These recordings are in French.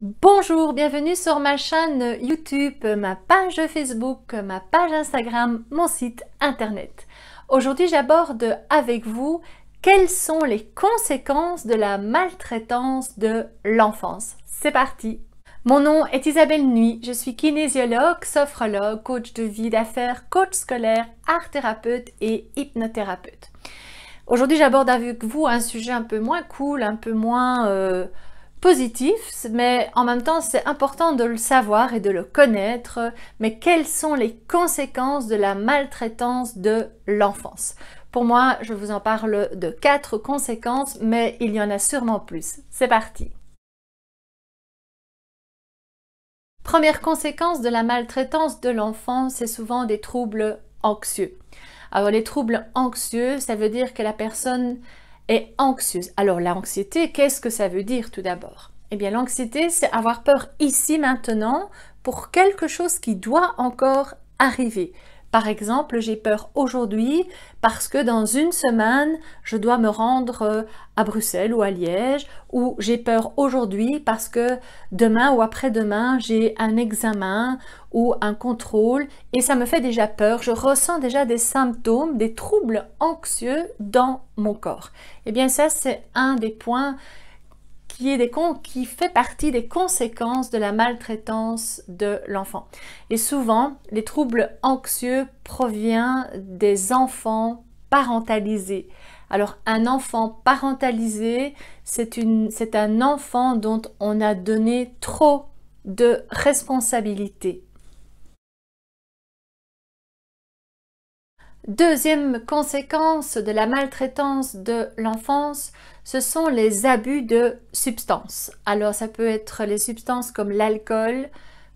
Bonjour, bienvenue sur ma chaîne YouTube, ma page Facebook, ma page Instagram, mon site internet. Aujourd'hui, j'aborde avec vous quelles sont les conséquences de la maltraitance de l'enfance. C'est parti! Mon nom est Isabelle Nuit, je suis kinésiologue, sophrologue, coach de vie, d'affaires, coach scolaire, art thérapeute et hypnothérapeute. Aujourd'hui, j'aborde avec vous un sujet un peu moins cool, un peu moins positif, mais en même temps, c'est important de le savoir et de le connaître. Mais quelles sont les conséquences de la maltraitance de l'enfance? Pour moi, je vous en parle de 4 conséquences, mais il y en a sûrement plus. C'est parti! Première conséquence de la maltraitance de l'enfant, c'est souvent des troubles anxieux. Alors les troubles anxieux, ça veut dire que la personne est anxieuse. Alors l'anxiété, qu'est-ce que ça veut dire tout d'abord? Eh bien l'anxiété, c'est avoir peur ici maintenant pour quelque chose qui doit encore arriver. Par exemple, j'ai peur aujourd'hui parce que dans une semaine, je dois me rendre à Bruxelles ou à Liège, ou j'ai peur aujourd'hui parce que demain ou après-demain, j'ai un examen ou un contrôle et ça me fait déjà peur. Je ressens déjà des symptômes, des troubles anxieux dans mon corps. Eh bien ça, c'est un des points qui fait partie des conséquences de la maltraitance de l'enfant. Et souvent, les troubles anxieux proviennent des enfants parentalisés. Alors, un enfant parentalisé, c'est un enfant dont on a donné trop de responsabilités. Deuxième conséquence de la maltraitance de l'enfance, ce sont les abus de substances. Alors ça peut être les substances comme l'alcool,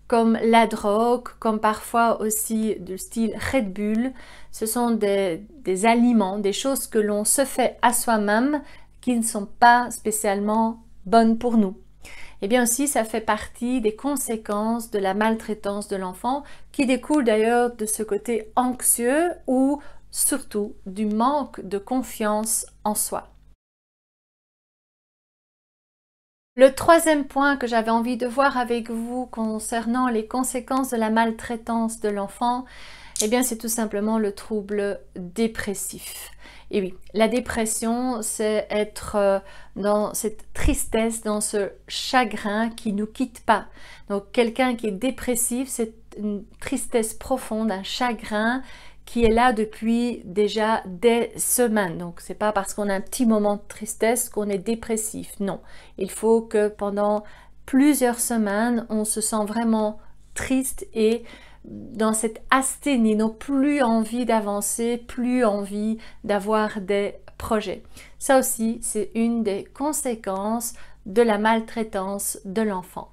comme la drogue, comme parfois aussi du style Red Bull. Ce sont des aliments, des choses que l'on se fait à soi-même qui ne sont pas spécialement bonnes pour nous. Et bien aussi, ça fait partie des conséquences de la maltraitance de l'enfant qui découle d'ailleurs de ce côté anxieux ou surtout du manque de confiance en soi. Le troisième point que j'avais envie de voir avec vous concernant les conséquences de la maltraitance de l'enfant, eh bien c'est tout simplement le trouble dépressif. Et oui, la dépression, c'est être dans cette tristesse, dans ce chagrin qui ne nous quitte pas. Donc quelqu'un qui est dépressif, c'est une tristesse profonde, un chagrin qui est là depuis déjà des semaines. Donc c'est pas parce qu'on a un petit moment de tristesse qu'on est dépressif. Non, il faut que pendant plusieurs semaines, on se sent vraiment triste et dans cette asthénie, n'ont plus envie d'avancer, plus envie d'avoir des projets. Ça aussi, c'est une des conséquences de la maltraitance de l'enfant.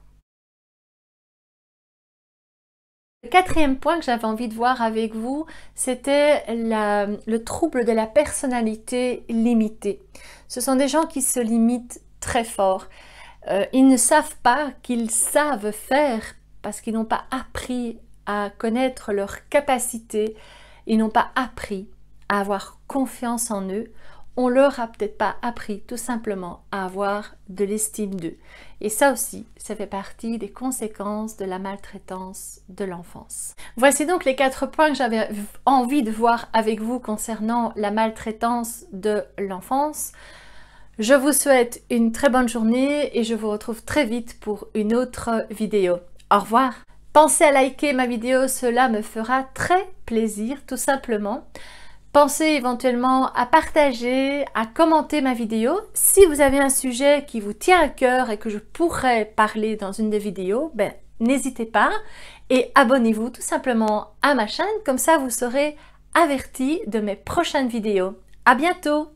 Le quatrième point que j'avais envie de voir avec vous, c'était le trouble de la personnalité limitée. Ce sont des gens qui se limitent très fort. Ils ne savent pas qu'ils savent faire parce qu'ils n'ont pas appris à connaître leurs capacités, ils n'ont pas appris à avoir confiance en eux, on leur a peut-être pas appris tout simplement à avoir de l'estime d'eux. Et ça aussi, ça fait partie des conséquences de la maltraitance de l'enfance. Voici donc les 4 points que j'avais envie de voir avec vous concernant la maltraitance de l'enfance. Je vous souhaite une très bonne journée et je vous retrouve très vite pour une autre vidéo. Au revoir! Pensez à liker ma vidéo, cela me fera très plaisir tout simplement. Pensez éventuellement à partager, à commenter ma vidéo. Si vous avez un sujet qui vous tient à cœur et que je pourrais parler dans une des vidéos, n'hésitez pas et abonnez-vous tout simplement à ma chaîne, comme ça vous serez averti de mes prochaines vidéos. À bientôt!